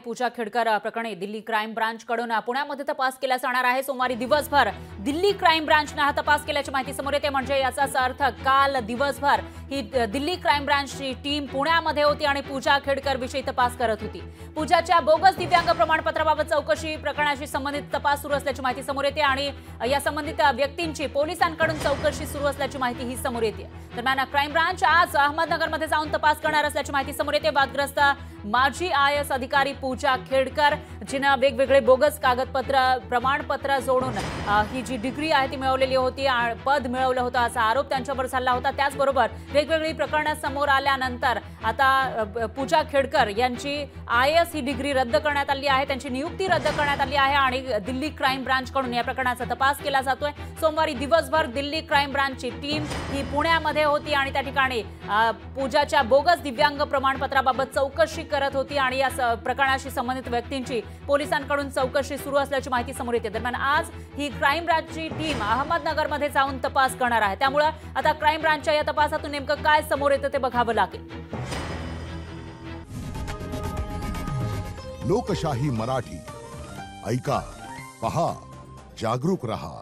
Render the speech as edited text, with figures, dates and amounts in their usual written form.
पूजा खेडकर प्रकरणी दिल्ली क्राईम ब्रांचकडून पुण्यामध्ये तपास केला जाणार आहे। सोमवारी दिवसभर दिल्ली क्राईम ब्रांचने हा तपास केल्याची माहिती समोर येते। म्हणजे याचाच अर्थ काल दिवसभर ही दिल्ली क्राईम ब्रांचची टीम पुण्यामध्ये होती आणि पूजा खेडकर विषयी तपास करत होती। पूजाच्या बोगस दिव्यांग प्रमाणपत्राबाबत चौकशी प्रकरणाशी संबंधित तपास सुरू असल्याची माहिती समोर येते आणि या संबंधित व्यक्तींची पोलिसांकडून चौकशी सुरू असल्याची माहिती ही समोर येते। दरम्यान क्राईम ब्रांच आज अहमदनगरमध्ये जाऊन तपास करणार असल्याची माहिती समोर येते। वादग्रस्त माजी आयएएस अधिकारी पूजा खेडकर जिने वेगवेगळे बोगस कागदपत्र प्रमाणपत्र जोडून ही जी डिग्री आहे ती मिळवलेली होती, पद मिळवलं होतं असा आरोप त्यांच्यावर झाला होता। त्याचबरोबर वेगवेगळी प्रकरणे समोर आल्यानंतर आता पूजा खेडकर यांची आयएएस ही डिग्री रद्द करण्यात आली आहे, त्यांची नियुक्ती रद्द करण्यात आली आहे आणि दिल्ली क्राईम ब्रांचकडून या प्रकरणाचा तपास केला जातोय। सोमवारी दिवसभर दिल्ली क्राईम ब्रांचची टीम ही पुण्यामध्ये होती आणि त्या ठिकाणी पूजाच्या बोगस दिव्यांग प्रमाणपत्राबाबत चौकशी करत होती आणि या प्रकरणाशी संबंधित व्यक्तींची पोलिसांकडून चौकशी सुरू असल्याची माहिती समोर येते। दरम्यान आज ही क्राईम ब्रांचची टीम अहमदनगरमध्ये जाऊन तपास करणार आहे। त्यामुळे आता क्राईम ब्रांचच्या या तपासातून नेमकं काय समोर येतं ते बघावं लागेल। लोकशाही मराठी ऐका, पहा, जागरूक रहा।